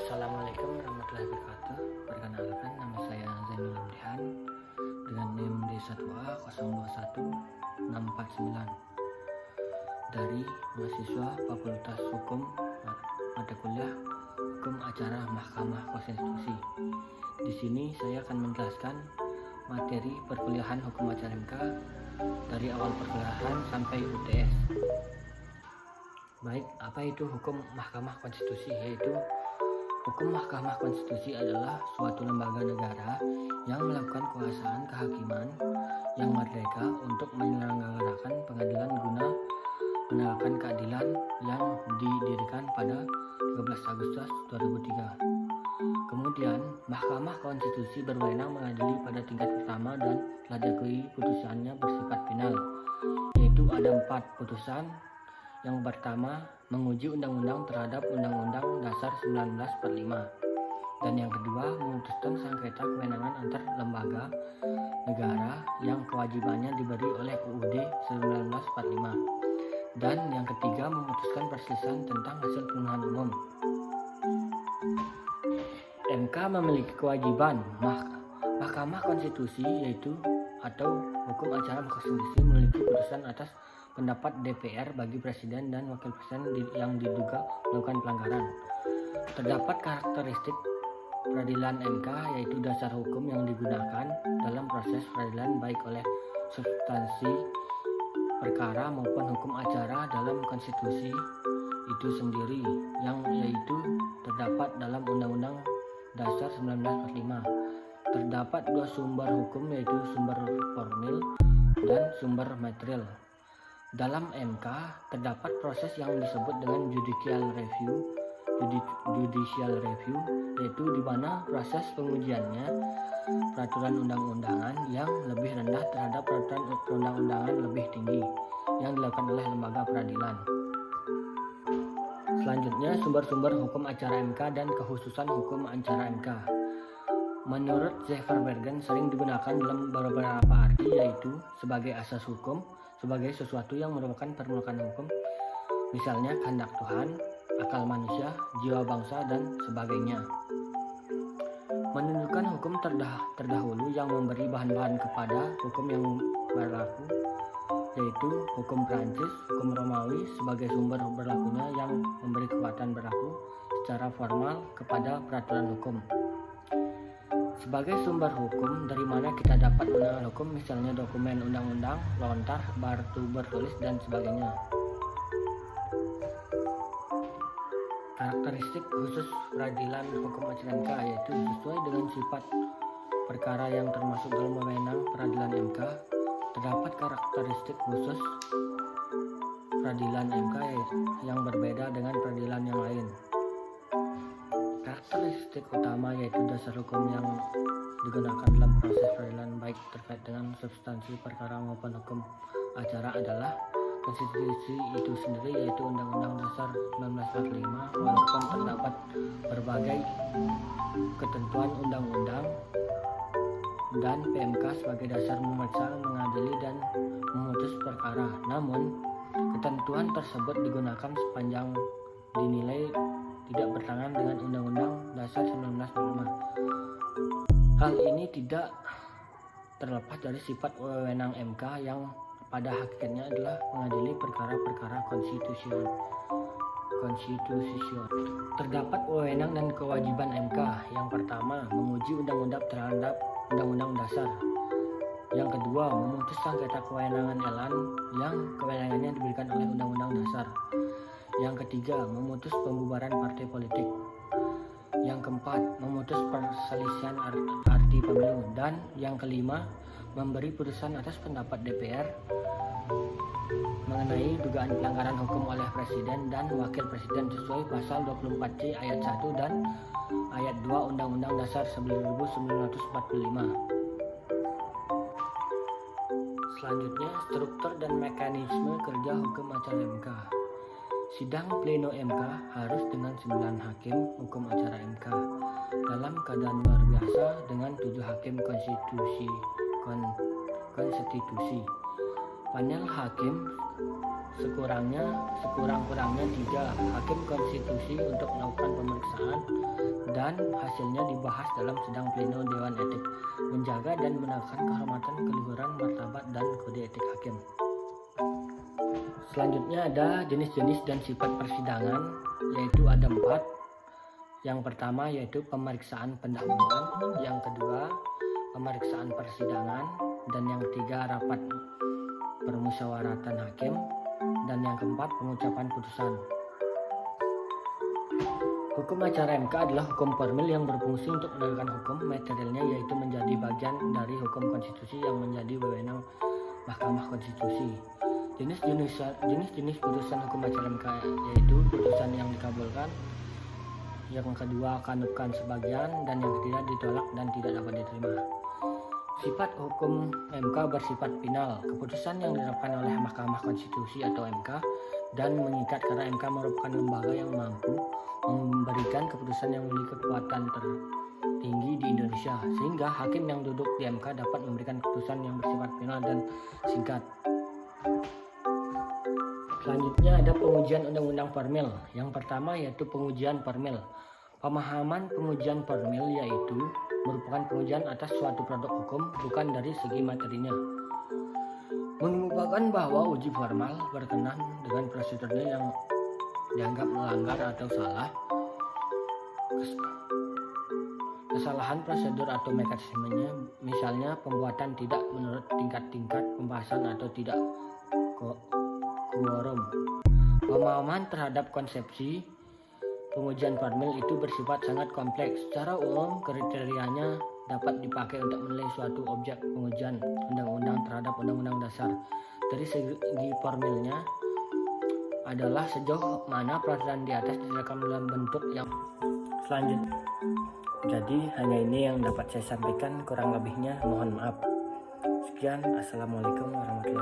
Assalamualaikum warahmatullahi wabarakatuh. Perkenalkan, nama saya Zainul Amrihan dengan NIM D1A021649 dari mahasiswa Fakultas Hukum mata kuliah Hukum Acara Mahkamah Konstitusi. Di sini saya akan menjelaskan materi perkuliahan Hukum Acara MK dari awal perkuliahan sampai UTS. Baik, apa itu Hukum Mahkamah Konstitusi? Yaitu Hukum Mahkamah Konstitusi adalah suatu lembaga negara yang melakukan kekuasaan kehakiman yang merdeka untuk menyelenggarakan pengadilan guna menegakkan keadilan yang didirikan pada 13 Agustus 2003. Kemudian, Mahkamah Konstitusi berwenang mengadili pada tingkat pertama dan telah diakui putusannya bersifat final, yaitu ada 4 putusan. Yang pertama, menguji undang-undang terhadap Undang-Undang Dasar 1945. Dan yang kedua, memutuskan sengketa kewenangan antar lembaga negara yang kewajibannya diberi oleh UUD 1945. Dan yang ketiga, memutuskan perselisihan tentang hasil pemilihan umum. MK memiliki kewajiban Mahkamah Konstitusi yaitu atau Hukum Acara Konstitusi memiliki putusan atas pendapat DPR bagi Presiden dan Wakil Presiden yang diduga melakukan pelanggaran. Terdapat karakteristik peradilan MK yaitu dasar hukum yang digunakan dalam proses peradilan baik oleh substansi perkara maupun hukum acara dalam konstitusi itu sendiri yang yaitu terdapat dalam Undang-Undang Dasar 1945. Terdapat 2 sumber hukum yaitu sumber formil dan sumber material. Dalam MK terdapat proses yang disebut dengan judicial review yaitu di mana proses pengujiannya peraturan undang-undangan yang lebih rendah terhadap peraturan undang-undangan lebih tinggi yang dilakukan oleh lembaga peradilan. Selanjutnya, sumber-sumber hukum acara MK dan kekhususan hukum acara MK. Menurut Zeverbergen sering digunakan dalam beberapa arti yaitu sebagai asas hukum, sebagai sesuatu yang merupakan permulaan hukum, misalnya kehendak Tuhan, akal manusia, jiwa bangsa, dan sebagainya. Menunjukkan hukum terdahulu yang memberi bahan-bahan kepada hukum yang berlaku, yaitu hukum Prancis, hukum Romawi sebagai sumber berlakunya yang memberi kekuatan berlaku secara formal kepada peraturan hukum. Sebagai sumber hukum, dari mana kita dapat mengenal hukum, misalnya dokumen undang-undang, lontar, batu bertulis, dan sebagainya. Karakteristik khusus peradilan hukum acara MK yaitu sesuai dengan sifat perkara yang termasuk dalam wewenang peradilan MK. Terdapat karakteristik khusus peradilan MK yang berbeda dengan peradilan yang lain. Karakteristik utama yaitu dasar hukum yang digunakan dalam proses peradilan baik terkait dengan substansi perkara maupun hukum acara adalah konstitusi itu sendiri yaitu Undang-Undang Dasar 1945 walaupun terdapat berbagai ketentuan undang-undang dan PMK sebagai dasar memeriksa, mengadili, dan memutus perkara. Namun, ketentuan tersebut digunakan sepanjang dinilai tidak bertentangan dengan Undang-Undang Dasar 1945. Hal ini tidak terlepas dari sifat wewenang MK yang pada hakikatnya adalah mengadili perkara-perkara konstitusional. Terdapat wewenang dan kewajiban MK. Yang pertama, menguji undang-undang terhadap Undang-Undang Dasar. Yang kedua, memutus sengketa kewenangan elan yang kewenangannya diberikan oleh Undang-Undang Dasar. Yang ketiga, memutus pembubaran partai politik. Yang keempat, memutus perselisihan arti pemilu. Dan yang kelima, memberi putusan atas pendapat DPR mengenai dugaan pelanggaran hukum oleh Presiden dan Wakil Presiden sesuai pasal 24C ayat 1 dan ayat 2 Undang-Undang Dasar 1945. Selanjutnya, struktur dan mekanisme kerja hukum acara MK. Sidang pleno MK harus dengan 9 hakim hukum acara MK dalam keadaan luar biasa dengan 7 hakim konstitusi. Panel hakim sekurang-kurangnya 3 hakim konstitusi untuk melakukan pemeriksaan dan hasilnya dibahas dalam sidang pleno Dewan Etik, menjaga dan menekan kehormatan, keluhuran, martabat, dan kode etik hakim. Selanjutnya ada jenis-jenis dan sifat persidangan, yaitu ada 4. Yang pertama yaitu pemeriksaan pendahuluan, yang kedua pemeriksaan persidangan, dan yang ketiga rapat permusyawaratan hakim, dan yang keempat pengucapan putusan. Hukum acara MK adalah hukum formil yang berfungsi untuk menegakkan hukum. Materialnya yaitu menjadi bagian dari hukum konstitusi yang menjadi wewenang Mahkamah Konstitusi. Jenis-jenis putusan hukum acara MK yaitu putusan yang dikabulkan, yang kedua kanukkan sebagian, dan yang ketiga ditolak dan tidak dapat diterima. Sifat hukum MK bersifat final. Keputusan yang ditetapkan oleh Mahkamah Konstitusi atau MK dan mengikat karena MK merupakan lembaga yang mampu memberikan keputusan yang memiliki kekuatan tertinggi di Indonesia, sehingga hakim yang duduk di MK dapat memberikan keputusan yang bersifat final dan singkat. Selanjutnya ada pengujian undang-undang formil. Yang pertama yaitu pengujian formil. Pemahaman pengujian formil yaitu merupakan pengujian atas suatu produk hukum, bukan dari segi materinya. Mengemukakan bahwa uji formal berkenan dengan prosedurnya yang dianggap melanggar atau salah, kesalahan prosedur atau mekanismenya, misalnya pembuatan tidak menurut tingkat-tingkat pembahasan atau tidak quorum. Pemahaman terhadap konsepsi pengujian formil itu bersifat sangat kompleks. Secara umum, kriterianya dapat dipakai untuk menilai suatu objek pengujian undang-undang terhadap undang-undang dasar. Dari segi formilnya adalah sejauh mana peraturan di atas diserahkan dalam bentuk yang selanjutnya. Jadi hanya ini yang dapat saya sampaikan, kurang lebihnya mohon maaf. Sekian, assalamualaikum warahmatullahi wabarakatuh.